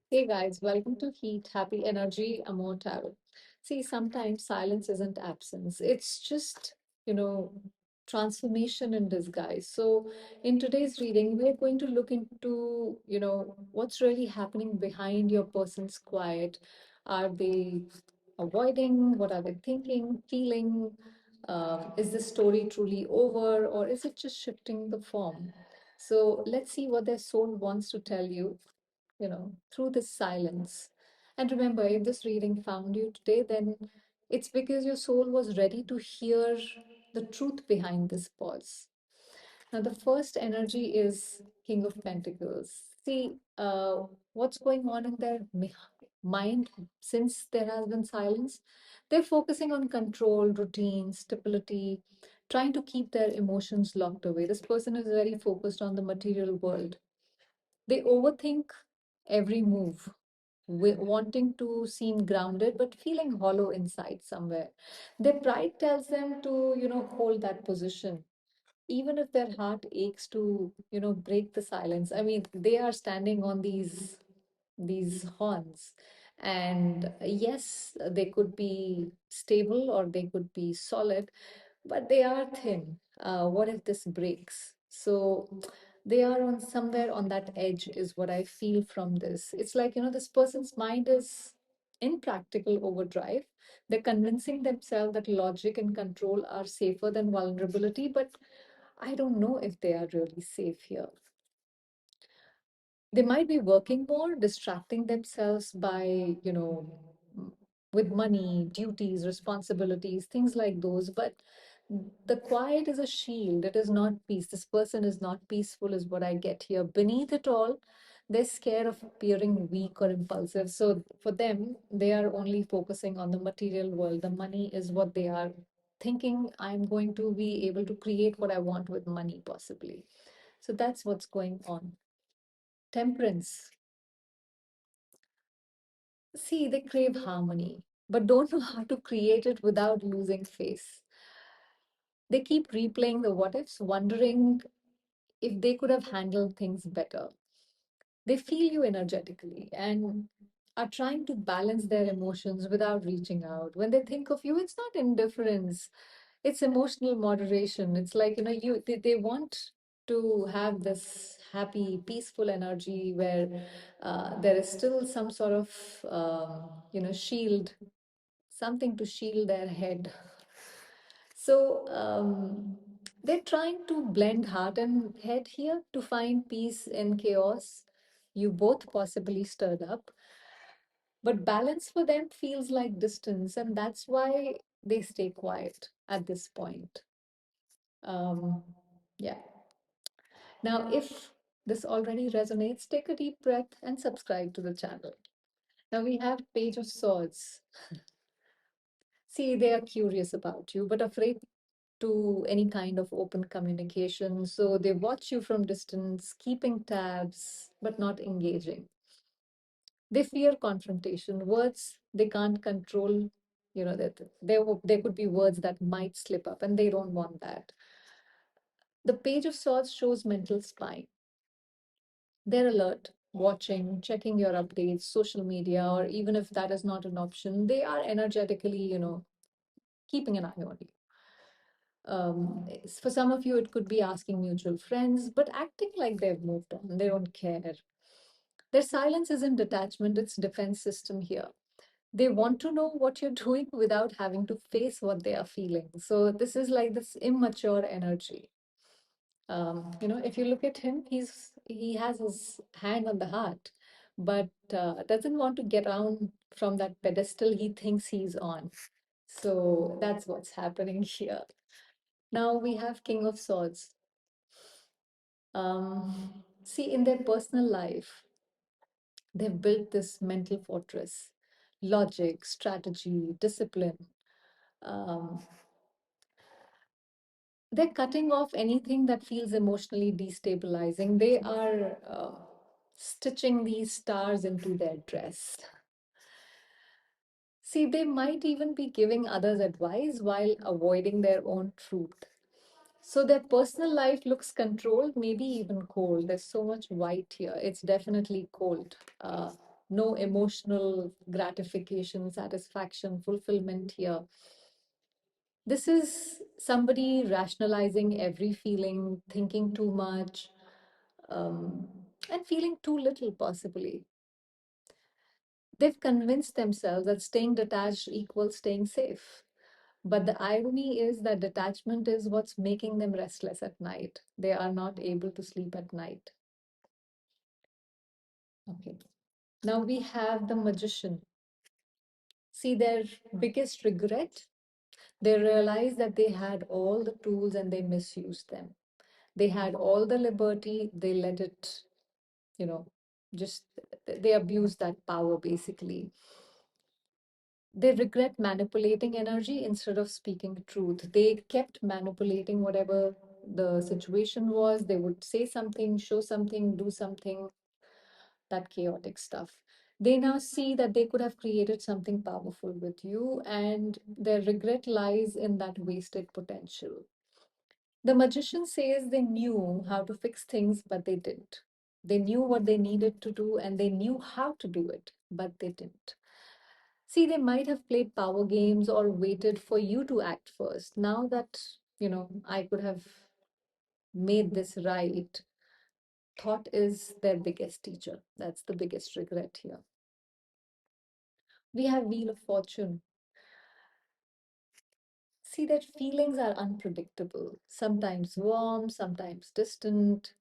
Hey guys, welcome to Heat, Happy Energy, Amor Tarot. See, sometimes silence isn't absence, it's just, you know, transformation in disguise. So, in today's reading, we're going to look into, what's really happening behind your person's quiet. Are they avoiding? What are they thinking, feeling? Is this story truly over, or is it just shifting the form? So, let's see what their soul wants to tell you through this silence. And remember, if this reading found you today, then it's because your soul was ready to hear the truth behind this pause. Now, the first energy is King of Pentacles. See, what's going on in their mind since there has been silence? They're focusing on control, routine, stability, trying to keep their emotions locked away. This person is very focused on the material world. They overthink every move, wanting to seem grounded but feeling hollow inside somewhere. Their pride tells them to, hold that position, even if their heart aches to, break the silence. I mean, they are standing on these horns. And yes, they could be stable or they could be solid, but they are thin. What if this breaks? So they are on somewhere on that edge, is what I feel from this. It's like, this person's mind is in practical overdrive. They're convincing themselves that logic and control are safer than vulnerability, but I don't know if they are really safe here. They might be working more, distracting themselves by, m- with money, duties, responsibilities, things like those. But the quiet is a shield. It is not peace. This person is not peaceful, is what I get here. Beneath it all, they're scared of appearing weak or impulsive. So for them, they are only focusing on the material world. The money is what they are thinking. I'm going to be able to create what I want with money, possibly. So that's what's going on. Temperance. See, they crave harmony, but don't know how to create it without losing face. They keep replaying the what ifs, wondering if they could have handled things better. They feel you energetically and are trying to balance their emotions without reaching out. When they think of you, it's not indifference, it's emotional moderation. It's like, they want to have this happy, peaceful energy where there is still some sort of, shield, something to shield their head. So they're trying to blend heart and head here to find peace in chaos. You both possibly stirred up, but balance for them feels like distance, and that's why they stay quiet at this point. Um, yeah. Now, if this already resonates, take a deep breath and subscribe to the channel. Now we have Page of Swords. See, they are curious about you, but afraid to any kind of open communication. So they watch you from distance, keeping tabs, but not engaging. They fear confrontation. Words they can't control. That there could be words that might slip up, and they don't want that. The Page of Swords shows mental spying. They're alert, watching, checking your updates, social media, or even if that is not an option, they are energetically, keeping an eye on you. For some of you, it could be asking mutual friends, but acting like they've moved on. They don't care. Their silence isn't detachment, it's defense system here. They want to know what you're doing without having to face what they are feeling. So this is like this immature energy. If you look at him, he has his hand on the heart, but doesn't want to get down from that pedestal he thinks he's on. So that's what's happening here. Now we have King of Swords. See, in their personal life, they've built this mental fortress, logic, strategy, discipline. Um, they're cutting off anything that feels emotionally destabilizing. They are stitching these stars into their dress. See, they might even be giving others advice while avoiding their own truth. So their personal life looks controlled, maybe even cold. There's so much white here. It's definitely cold. no emotional gratification, satisfaction, fulfillment here. This is somebody rationalizing every feeling, thinking too much, um, and feeling too little, possibly. They've convinced themselves that staying detached equals staying safe. But the irony is that detachment is what's making them restless at night. They are not able to sleep at night. Okay. Now we have the magician. See, their biggest regret, they realized that they had all the tools and they misused them. They had all the liberty, they let it, you know, just they abused that power basically. They regret manipulating energy instead of speaking truth. They kept manipulating whatever the situation was. They would say something, show something, do something, that chaotic stuff. They now see that they could have created something powerful with you, and their regret lies in that wasted potential. The magician says they knew how to fix things, but they didn't. They knew what they needed to do and they knew how to do it, but they didn't. See, they might have played power games or waited for you to act first. Now that, I could have made this right, thought is their biggest teacher. That's the biggest regret here. We have Wheel of Fortune. See that feelings are unpredictable, sometimes warm, sometimes distant.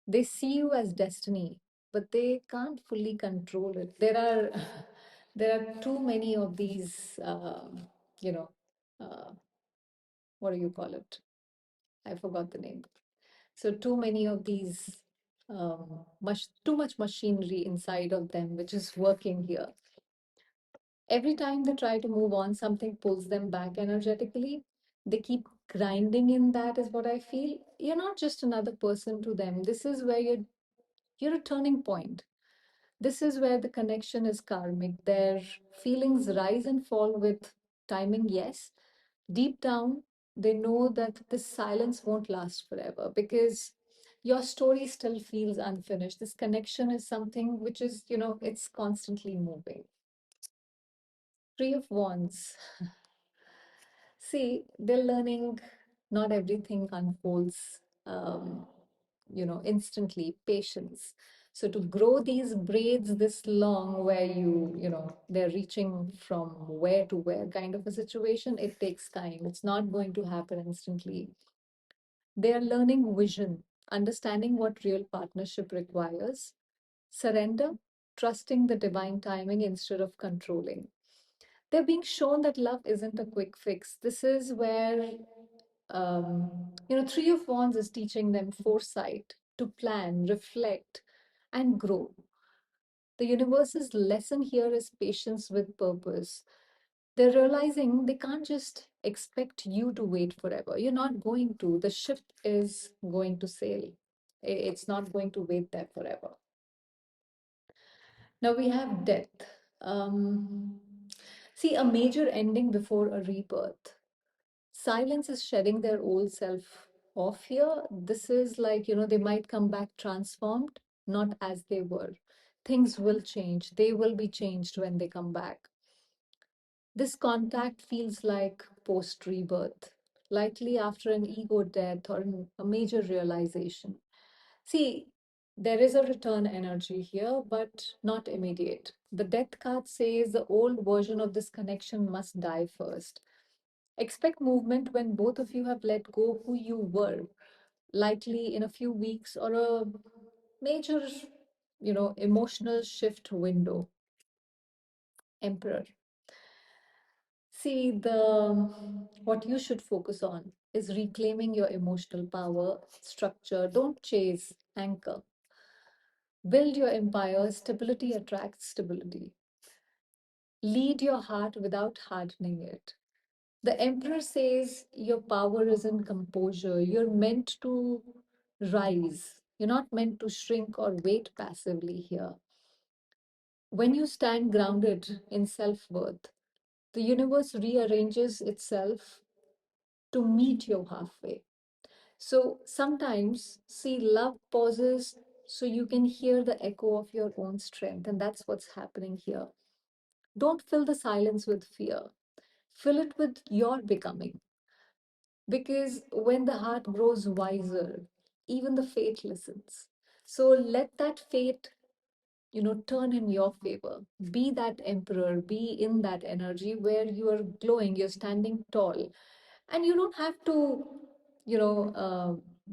They see you as destiny, but they can't fully control it. There are there are too many of these, you know, uh, what do you call it? I forgot the name. So too many of these, too much machinery inside of them, which is working here. Every time they try to move on, something pulls them back energetically. They keep grinding in that, is what I feel. You're not just another person to them. This is where you're a turning point. This is where the connection is karmic. Their feelings rise and fall with timing, yes. Deep down, they know that this silence won't last forever because your story still feels unfinished. This connection is something which is, it's constantly moving. Three of Wands. See, they're learning not everything unfolds, instantly, patience. So to grow these braids this long where they're reaching from where to where kind of a situation, it takes time. It's not going to happen instantly. They are learning vision, understanding what real partnership requires, surrender, trusting the divine timing instead of controlling. They're being shown that love isn't a quick fix. This is where, Three of Wands is teaching them foresight to plan, reflect, and grow. The universe's lesson here is patience with purpose. They're realizing they can't just expect you to wait forever. You're not going to. The ship is going to sail. It's not going to wait there forever. Now we have death. Um, See, a major ending before a rebirth. Silence is shedding their old self off here. This is like, they might come back transformed, not as they were. Things will change. They will be changed when they come back. This contact feels like post rebirth, likely after an ego death or a major realization. See, there is a return energy here, but not immediate. The death card says the old version of this connection must die first. Expect movement when both of you have let go who you were, likely in a few weeks or a major, emotional shift window. Emperor. See, the what you should focus on is reclaiming your emotional power, structure. Don't chase, anchor. Build your empire. Stability attracts stability. Lead your heart without hardening it. The emperor says your power is in composure. You're meant to rise. You're not meant to shrink or wait passively here. When you stand grounded in self worth, the universe rearranges itself to meet you halfway. So sometimes, see, love pauses so you can hear the echo of your own strength. And that's what's happening here. Don't fill the silence with fear, fill it with your becoming. Because when the heart grows wiser, even the fate listens. So let that fate, turn in your favor. Be that emperor, be in that energy where you are glowing, you're standing tall. And you don't have to,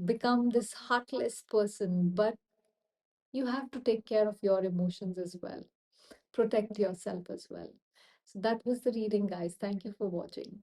become this heartless person, but you have to take care of your emotions as well. Protect yourself as well. So that was the reading, guys. Thank you for watching.